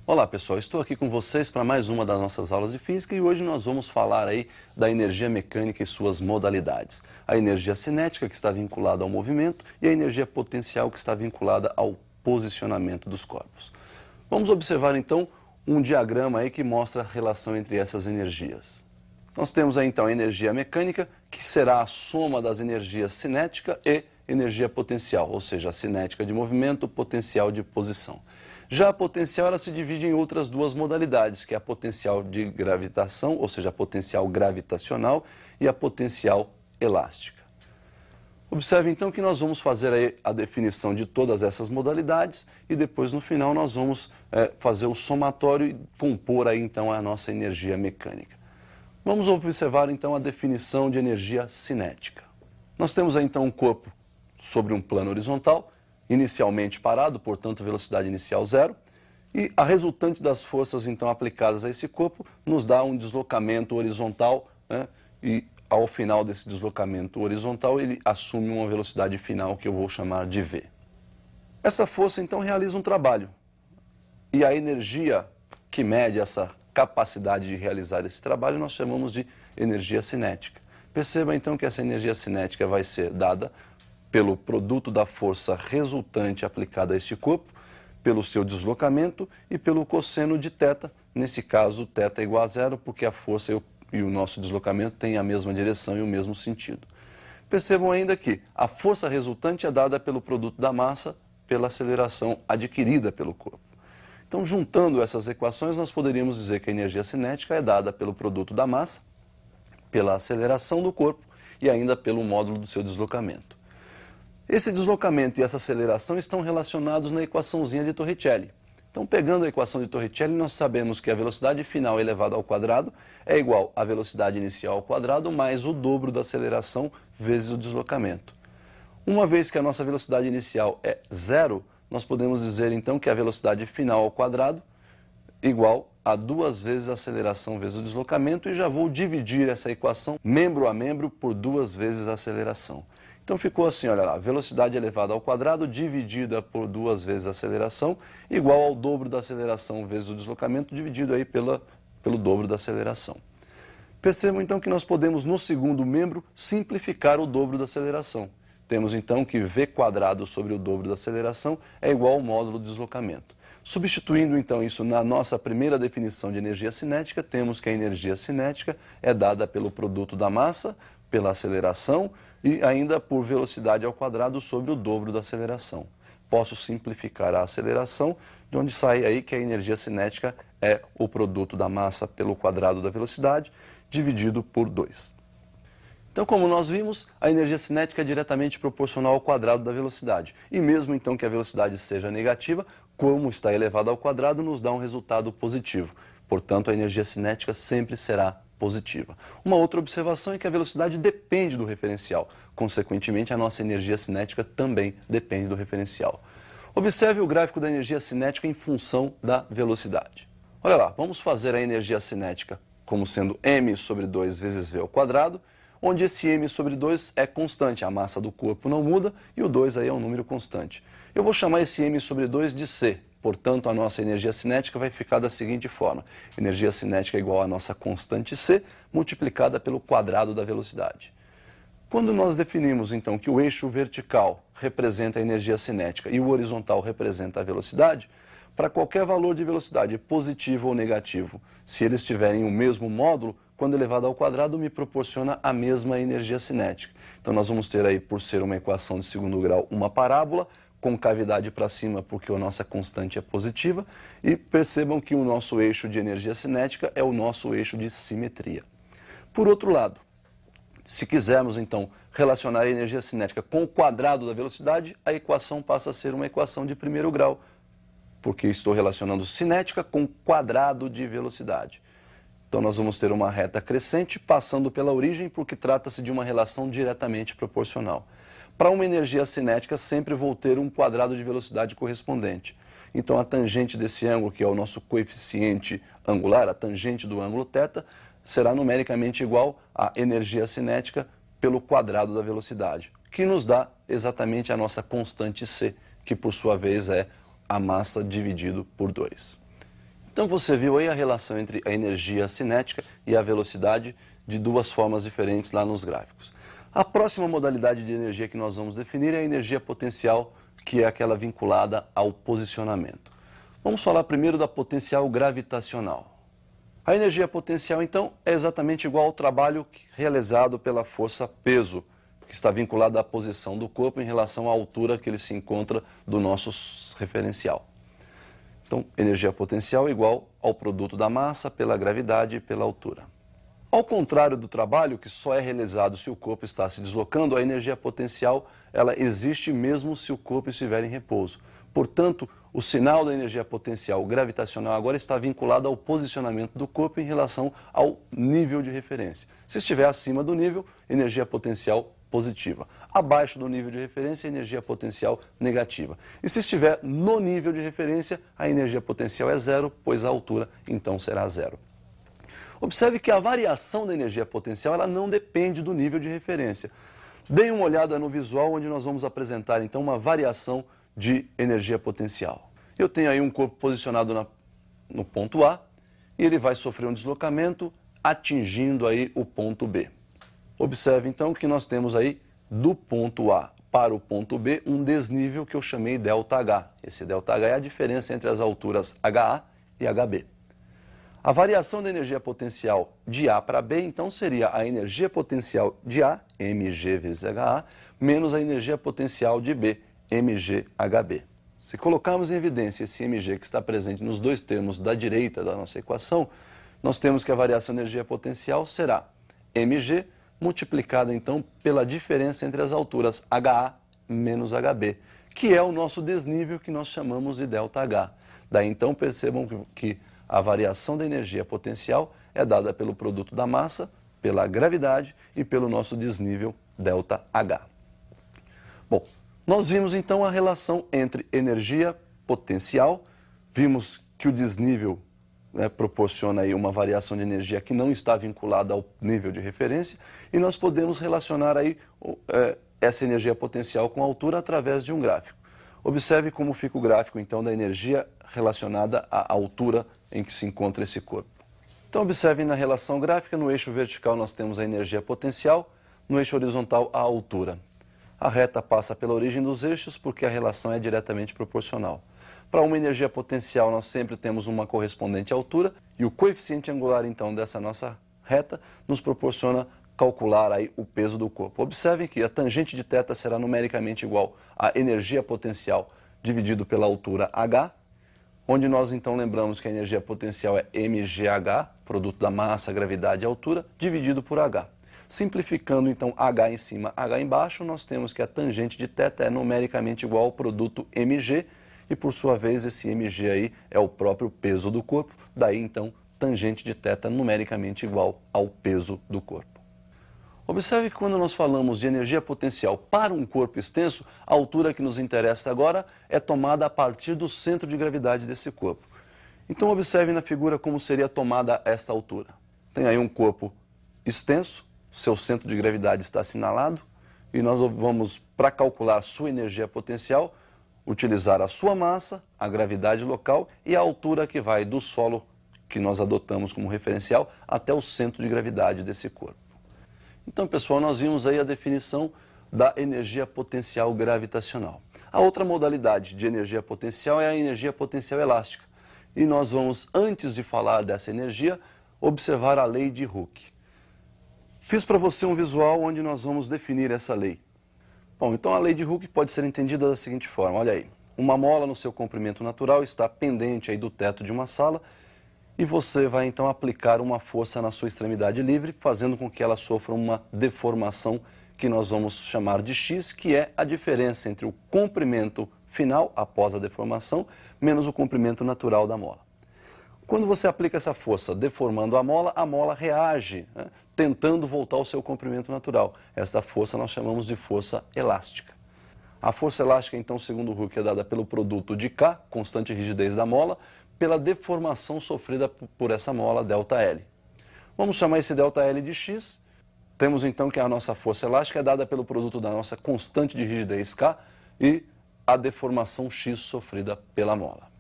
Olá pessoal, estou aqui com vocês para mais uma das nossas aulas de física e hoje nós vamos falar aí da energia mecânica e suas modalidades. A energia cinética, que está vinculada ao movimento, e a energia potencial, que está vinculada ao posicionamento dos corpos. Vamos observar então um diagrama aí que mostra a relação entre essas energias. Nós temos aí então a energia mecânica, que será a soma das energias cinética e energia potencial, ou seja, a cinética de movimento, potencial de posição. Já a potencial ela se divide em outras duas modalidades, que é a potencial de gravitação, ou seja, a potencial gravitacional e a potencial elástica. Observe então que nós vamos fazer aí a definição de todas essas modalidades e depois no final nós vamos fazer o somatório e compor aí então a nossa energia mecânica. Vamos observar então a definição de energia cinética. Nós temos aí então um corpo sobre um plano horizontal, inicialmente parado, portanto velocidade inicial zero, e a resultante das forças então aplicadas a esse corpo nos dá um deslocamento horizontal, né? E ao final desse deslocamento horizontal ele assume uma velocidade final que eu vou chamar de v. Essa força então realiza um trabalho e a energia que mede essa capacidade de realizar esse trabalho nós chamamos de energia cinética. Perceba então que essa energia cinética vai ser dada pelo produto da força resultante aplicada a este corpo, pelo seu deslocamento e pelo cosseno de θ, nesse caso θ é igual a zero, porque a força e o nosso deslocamento têm a mesma direção e o mesmo sentido. Percebam ainda que a força resultante é dada pelo produto da massa pela aceleração adquirida pelo corpo. Então, juntando essas equações, nós poderíamos dizer que a energia cinética é dada pelo produto da massa, pela aceleração do corpo e ainda pelo módulo do seu deslocamento. Esse deslocamento e essa aceleração estão relacionados na equaçãozinha de Torricelli. Então, pegando a equação de Torricelli, nós sabemos que a velocidade final elevada ao quadrado é igual à velocidade inicial ao quadrado mais o dobro da aceleração vezes o deslocamento. Uma vez que a nossa velocidade inicial é zero, nós podemos dizer então que a velocidade final ao quadrado é igual a 2 vezes a aceleração vezes o deslocamento, e já vou dividir essa equação membro a membro por 2 vezes a aceleração. Então ficou assim, olha lá, velocidade elevada ao quadrado dividida por 2 vezes a aceleração, igual ao dobro da aceleração vezes o deslocamento, dividido aí pelo dobro da aceleração. Percebam então que nós podemos, no segundo membro, simplificar o dobro da aceleração. Temos então que v quadrado sobre o dobro da aceleração é igual ao módulo do deslocamento. Substituindo então isso na nossa primeira definição de energia cinética, temos que a energia cinética é dada pelo produto da massa, pela aceleração e ainda por velocidade ao quadrado sobre o dobro da aceleração. Posso simplificar a aceleração, de onde sai aí que a energia cinética é o produto da massa pelo quadrado da velocidade, dividido por 2. Então, como nós vimos, a energia cinética é diretamente proporcional ao quadrado da velocidade. E mesmo então que a velocidade seja negativa, como está elevada ao quadrado, nos dá um resultado positivo. Portanto, a energia cinética sempre será positiva. Uma outra observação é que a velocidade depende do referencial. Consequentemente, a nossa energia cinética também depende do referencial. Observe o gráfico da energia cinética em função da velocidade. Olha lá, vamos fazer a energia cinética como sendo m sobre 2 vezes v ao quadrado, onde esse m sobre 2 é constante, a massa do corpo não muda e o 2 aí é um número constante. Eu vou chamar esse m sobre 2 de c. Portanto, a nossa energia cinética vai ficar da seguinte forma. Energia cinética é igual à nossa constante c, multiplicada pelo quadrado da velocidade. Quando nós definimos, então, que o eixo vertical representa a energia cinética e o horizontal representa a velocidade, para qualquer valor de velocidade, positivo ou negativo, se eles tiverem o mesmo módulo, quando elevado ao quadrado, me proporciona a mesma energia cinética. Então, nós vamos ter aí, por ser uma equação de segundo grau, uma parábola, com cavidade para cima, porque a nossa constante é positiva, e percebam que o nosso eixo de energia cinética é o nosso eixo de simetria. Por outro lado, se quisermos então relacionar a energia cinética com o quadrado da velocidade, a equação passa a ser uma equação de primeiro grau, porque estou relacionando cinética com quadrado de velocidade. Então nós vamos ter uma reta crescente passando pela origem, porque trata-se de uma relação diretamente proporcional. Para uma energia cinética, sempre vou ter um quadrado de velocidade correspondente. Então, a tangente desse ângulo, que é o nosso coeficiente angular, a tangente do ângulo θ, será numericamente igual à energia cinética pelo quadrado da velocidade, que nos dá exatamente a nossa constante c, que por sua vez é a massa dividido por 2. Então você viu aí a relação entre a energia cinética e a velocidade de duas formas diferentes lá nos gráficos. A próxima modalidade de energia que nós vamos definir é a energia potencial, que é aquela vinculada ao posicionamento. Vamos falar primeiro da potencial gravitacional. A energia potencial, então, é exatamente igual ao trabalho realizado pela força peso, que está vinculada à posição do corpo em relação à altura que ele se encontra do nosso referencial. Então, energia potencial igual ao produto da massa pela gravidade e pela altura. Ao contrário do trabalho, que só é realizado se o corpo está se deslocando, a energia potencial ela existe mesmo se o corpo estiver em repouso. Portanto, o sinal da energia potencial gravitacional agora está vinculado ao posicionamento do corpo em relação ao nível de referência. Se estiver acima do nível, energia potencial positiva. Abaixo do nível de referência, energia potencial negativa. E se estiver no nível de referência, a energia potencial é zero, pois a altura então será zero. Observe que a variação da energia potencial ela não depende do nível de referência. Dê uma olhada no visual onde nós vamos apresentar então uma variação de energia potencial. Eu tenho aí um corpo posicionado no ponto A e ele vai sofrer um deslocamento atingindo aí o ponto B. Observe então que nós temos aí do ponto A para o ponto B um desnível que eu chamei ΔH. Esse ΔH é a diferença entre as alturas HA e HB. A variação da energia potencial de A para B, então, seria a energia potencial de A, mg vezes HA, menos a energia potencial de B, mg HB. Se colocarmos em evidência esse mg que está presente nos dois termos da direita da nossa equação, nós temos que a variação da energia potencial será mg multiplicada, então, pela diferença entre as alturas HA menos HB, que é o nosso desnível que nós chamamos de ΔH. Daí, então, percebam que a variação da energia potencial é dada pelo produto da massa, pela gravidade e pelo nosso desnível ΔH. Bom, nós vimos então a relação entre energia potencial, vimos que o desnível proporciona aí uma variação de energia que não está vinculada ao nível de referência e nós podemos relacionar aí essa energia potencial com a altura através de um gráfico. Observe como fica o gráfico então da energia relacionada à altura em que se encontra esse corpo. Então observem na relação gráfica, no eixo vertical nós temos a energia potencial, no eixo horizontal a altura. A reta passa pela origem dos eixos porque a relação é diretamente proporcional. Para uma energia potencial nós sempre temos uma correspondente à altura e o coeficiente angular então dessa nossa reta nos proporciona calcular aí o peso do corpo. Observem que a tangente de θ será numericamente igual à energia potencial dividido pela altura h, onde nós então lembramos que a energia potencial é mgh, produto da massa, gravidade e altura, dividido por h. Simplificando então h em cima, h embaixo, nós temos que a tangente de θ é numericamente igual ao produto mg, e por sua vez esse mg aí é o próprio peso do corpo, daí então tangente de θ numericamente igual ao peso do corpo. Observe que quando nós falamos de energia potencial para um corpo extenso, a altura que nos interessa agora é tomada a partir do centro de gravidade desse corpo. Então observe na figura como seria tomada essa altura. Tem aí um corpo extenso, seu centro de gravidade está assinalado, e nós vamos, para calcular sua energia potencial, utilizar a sua massa, a gravidade local e a altura que vai do solo que nós adotamos como referencial até o centro de gravidade desse corpo. Então, pessoal, nós vimos aí a definição da energia potencial gravitacional. A outra modalidade de energia potencial é a energia potencial elástica. E nós vamos, antes de falar dessa energia, observar a lei de Hooke. Fiz para você um visual onde nós vamos definir essa lei. Bom, então a lei de Hooke pode ser entendida da seguinte forma, olha aí. Uma mola no seu comprimento natural está pendente aí do teto de uma sala e você vai então aplicar uma força na sua extremidade livre, fazendo com que ela sofra uma deformação que nós vamos chamar de x, que é a diferença entre o comprimento final, após a deformação, menos o comprimento natural da mola. Quando você aplica essa força deformando a mola reage, tentando voltar ao seu comprimento natural. Esta força nós chamamos de força elástica. A força elástica, então, segundo Hooke, é dada pelo produto de K, constante rigidez da mola, pela deformação sofrida por essa mola, ΔL. Vamos chamar esse ΔL de x. Temos então que a nossa força elástica é dada pelo produto da nossa constante de rigidez K e a deformação x sofrida pela mola.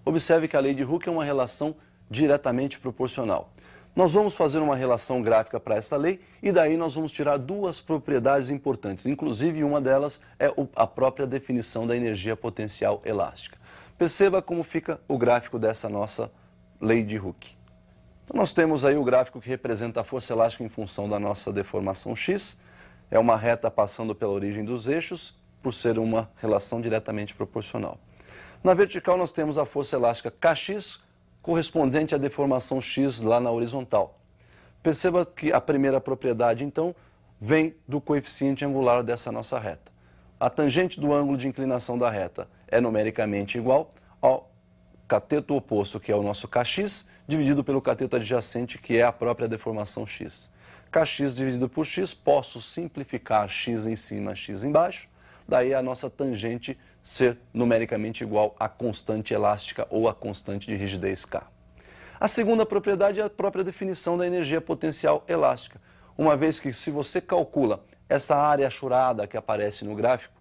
Observe que a lei de Hooke é uma relação diretamente proporcional. Nós vamos fazer uma relação gráfica para essa lei e daí nós vamos tirar duas propriedades importantes. Inclusive, uma delas é a própria definição da energia potencial elástica. Perceba como fica o gráfico dessa nossa lei de Hooke. Então, nós temos aí o gráfico que representa a força elástica em função da nossa deformação x. É uma reta passando pela origem dos eixos, por ser uma relação diretamente proporcional. Na vertical, nós temos a força elástica Kx, correspondente à deformação x lá na horizontal. Perceba que a primeira propriedade, então, vem do coeficiente angular dessa nossa reta. A tangente do ângulo de inclinação da reta é numericamente igual ao cateto oposto, que é o nosso Kx, dividido pelo cateto adjacente, que é a própria deformação x. Kx dividido por x, posso simplificar x em cima, x embaixo, daí a nossa tangente ser numericamente igual à constante elástica ou à constante de rigidez K. A segunda propriedade é a própria definição da energia potencial elástica, uma vez que se você calcula essa área achurada que aparece no gráfico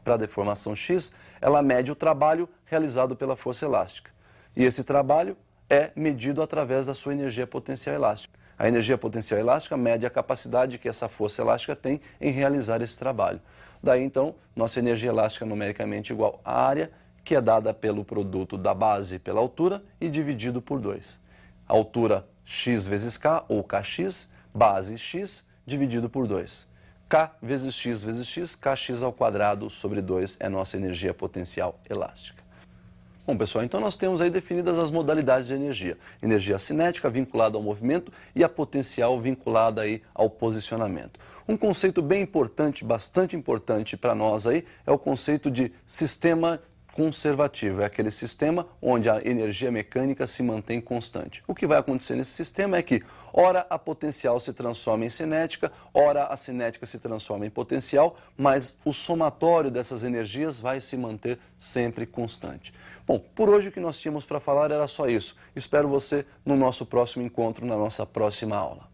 para a deformação x, ela mede o trabalho realizado pela força elástica. E esse trabalho é medido através da sua energia potencial elástica. A energia potencial elástica mede a capacidade que essa força elástica tem em realizar esse trabalho. Daí, então, nossa energia elástica é numericamente igual à área, que é dada pelo produto da base pela altura e dividido por 2. Altura x vezes k, ou kx, base x, dividido por 2. K vezes x, kx ao quadrado sobre 2 é nossa energia potencial elástica. Bom, pessoal, então nós temos aí definidas as modalidades de energia. Energia cinética vinculada ao movimento e a potencial vinculada aí ao posicionamento. Um conceito bem importante, bastante importante para nós aí, é o conceito de sistema conservativo. É aquele sistema onde a energia mecânica se mantém constante. O que vai acontecer nesse sistema é que, ora a potencial se transforma em cinética, ora a cinética se transforma em potencial, mas o somatório dessas energias vai se manter sempre constante. Bom, por hoje o que nós tínhamos para falar era só isso. Espero você no nosso próximo encontro, na nossa próxima aula.